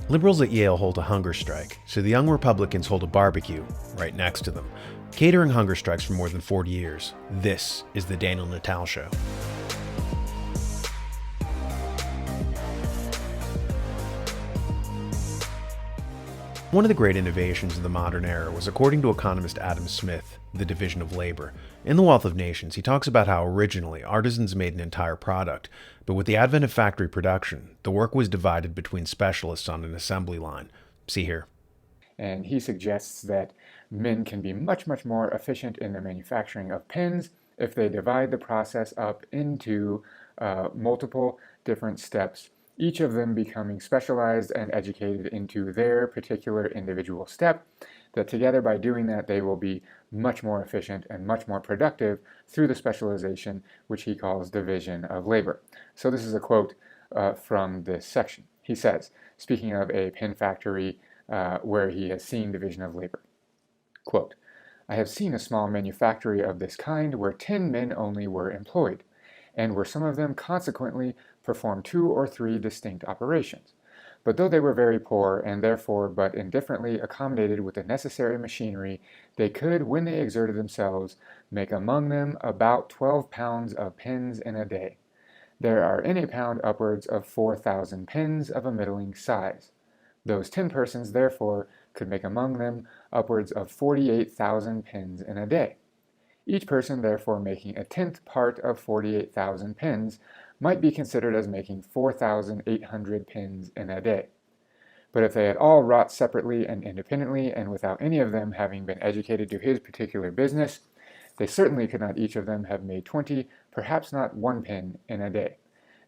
Liberals at Yale hold a hunger strike, so the young Republicans hold a barbecue right next to them, catering hunger strikes for more than 40 years. This is the Daniel Natal Show. One of the great innovations of the modern era was, according to economist Adam Smith, the division of labor. In The Wealth of Nations, he talks about how originally artisans made an entire product, but with the advent of factory production, the work was divided between specialists on an assembly line. See here. And he suggests that men can be much more efficient in the manufacturing of pens if they divide the process up into multiple different steps, each of them becoming specialized and educated into their particular individual step, that together by doing that they will be much more efficient and much more productive through the specialization, which he calls division of labor. So this is a quote from this section. He says, speaking of a pen factory where he has seen division of labor, quote, "I have seen a small manufactory of this kind where 10 men only were employed, and where some of them consequently performed 2 or 3 distinct operations. But though they were very poor, and therefore but indifferently accommodated with the necessary machinery, they could, when they exerted themselves, make among them about 12 pounds of pens in a day. There are in a pound upwards of 4,000 pens of a middling size. Those 10 persons, therefore, could make among them upwards of 48,000 pens in a day. Each person, therefore, making a 10th part of 48,000 pens might be considered as making 4,800 pens in a day. But if they had all wrought separately and independently, and without any of them having been educated to his particular business, they certainly could not each of them have made 20, perhaps not 1 pen in a day.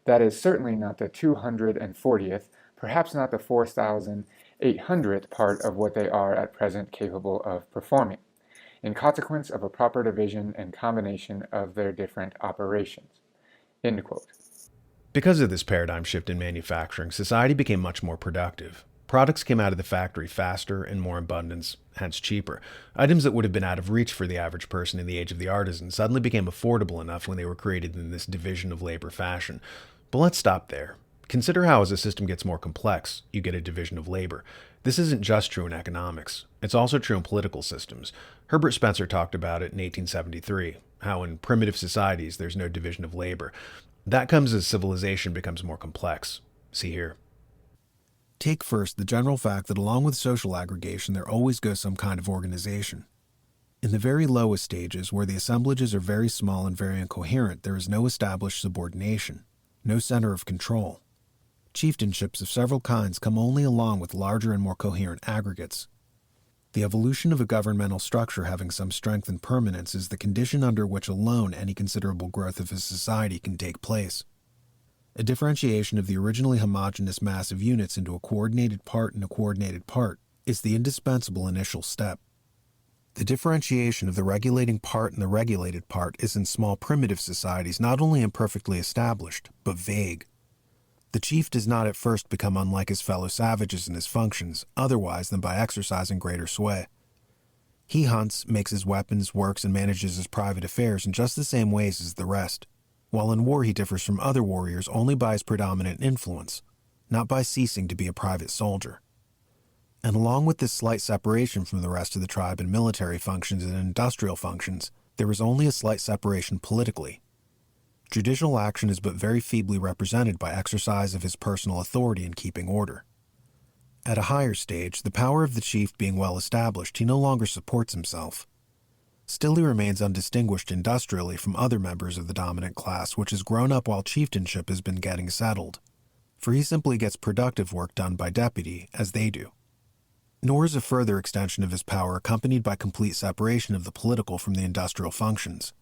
That is certainly not the 240th, perhaps not the 4,800th part of what they are at present capable of performing, in consequence of a proper division and combination of their different operations." End quote. Because of this paradigm shift in manufacturing, society became much more productive. Products came out of the factory faster and more abundance, hence cheaper. Items that would have been out of reach for the average person in the age of the artisan suddenly became affordable enough when they were created in this division of labor fashion. But let's stop there. Consider how, as a system gets more complex, you get a division of labor. This isn't just true in economics. It's also true in political systems. Herbert Spencer talked about it in 1873, how in primitive societies there's no division of labor. That comes as civilization becomes more complex. See here. Take first the general fact that along with social aggregation, there always goes some kind of organization. In the very lowest stages, where the assemblages are very small and very incoherent, there is no established subordination, no center of control. Chieftainships of several kinds come only along with larger and more coherent aggregates. The evolution of a governmental structure having some strength and permanence is the condition under which alone any considerable growth of a society can take place. A differentiation of the originally homogeneous mass of units into a coordinated part and a coordinated part is the indispensable initial step. The differentiation of the regulating part and the regulated part is in small primitive societies not only imperfectly established, but vague. The chief does not at first become unlike his fellow savages in his functions, otherwise than by exercising greater sway. He hunts, makes his weapons, works, and manages his private affairs in just the same ways as the rest, while in war he differs from other warriors only by his predominant influence, not by ceasing to be a private soldier. And along with this slight separation from the rest of the tribe in military functions and industrial functions, there is only a slight separation politically. Judicial action is but very feebly represented by exercise of his personal authority in keeping order. At a higher stage, the power of the chief being well established, he no longer supports himself. Still he remains undistinguished industrially from other members of the dominant class, which has grown up while chieftainship has been getting settled, for he simply gets productive work done by deputy, as they do. Nor is a further extension of his power accompanied by complete separation of the political from the industrial functions,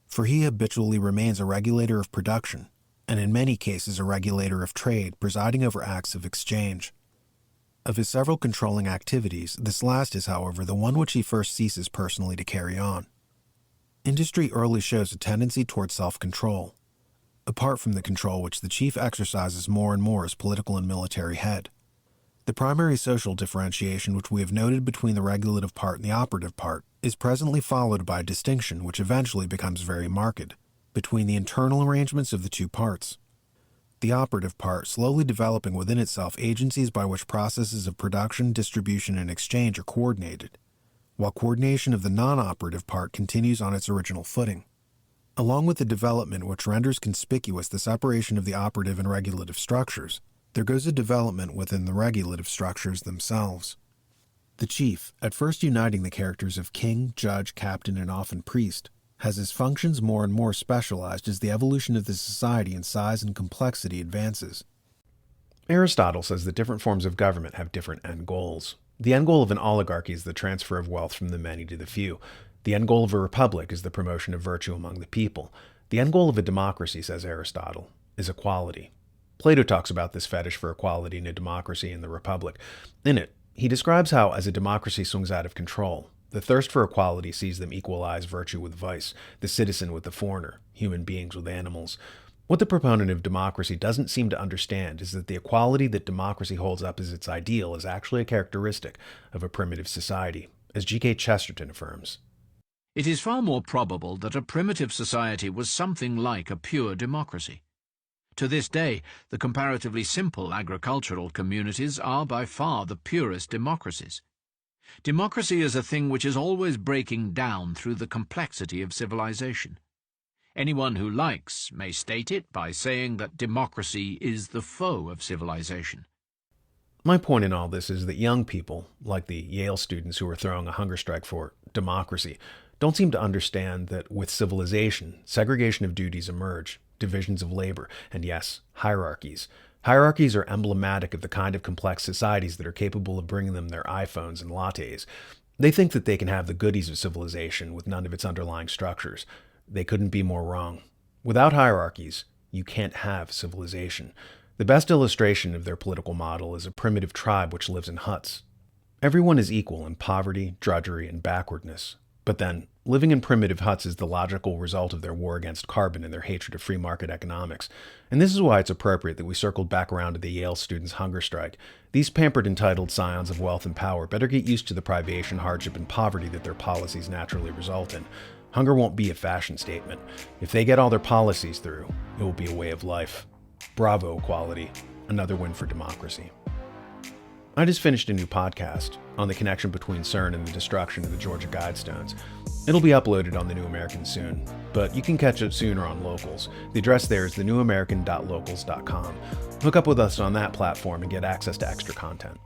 for he habitually remains a regulator of production, and in many cases a regulator of trade, presiding over acts of exchange. Of his several controlling activities, this last is, however, the one which he first ceases personally to carry on. Industry early shows a tendency toward self-control, apart from the control which the chief exercises more and more as political and military head. The primary social differentiation which we have noted between the regulative part and the operative part is presently followed by a distinction which eventually becomes very marked between the internal arrangements of the two parts. the operative part slowly developing within itself agencies by which processes of production, distribution, and exchange are coordinated, while coordination of the non-operative part continues on its original footing. Along with the development which renders conspicuous the separation of the operative and regulative structures, there goes a development within the regulative structures themselves. The chief, at first uniting the characters of king, judge, captain, and often priest, has his functions more and more specialized as the evolution of the society in size and complexity advances. Aristotle says that different forms of government have different end goals. The end goal of an oligarchy is the transfer of wealth from the many to the few. The end goal of a republic is the promotion of virtue among the people. The end goal of a democracy, says Aristotle, is equality. Plato talks about this fetish for equality in a democracy and the republic. In it, he describes how, as a democracy swings out of control, the thirst for equality sees them equalize virtue with vice, the citizen with the foreigner, human beings with animals. What the proponent of democracy doesn't seem to understand is that the equality that democracy holds up as its ideal is actually a characteristic of a primitive society, as G.K. Chesterton affirms. It is far more probable that a primitive society was something like a pure democracy. To this day, the comparatively simple agricultural communities are by far the purest democracies. Democracy is a thing which is always breaking down through the complexity of civilization. Anyone who likes may state it by saying that democracy is the foe of civilization. My point in all this is that young people, like the Yale students who are throwing a hunger strike for democracy, don't seem to understand that with civilization, segregation of duties emerge, divisions of labor, and yes, hierarchies. Hierarchies are emblematic of the kind of complex societies that are capable of bringing them their iPhones and lattes. They think that they can have the goodies of civilization with none of its underlying structures. They couldn't be more wrong. Without hierarchies, you can't have civilization. The best illustration of their political model is a primitive tribe which lives in huts. Everyone is equal in poverty, drudgery, and backwardness. But then, living in primitive huts is the logical result of their war against carbon and their hatred of free market economics. And this is why it's appropriate that we circled back around to the Yale students' hunger strike. These pampered, entitled scions of wealth and power better get used to the privation, hardship, and poverty that their policies naturally result in. Hunger won't be a fashion statement. If they get all their policies through, it will be a way of life. Bravo, equality. Another win for democracy. I just finished a new podcast on the connection between CERN and the destruction of the Georgia Guidestones. It'll be uploaded on The New American soon, but you can catch it sooner on Locals. The address there is thenewamerican.locals.com. Hook up with us on that platform and get access to extra content.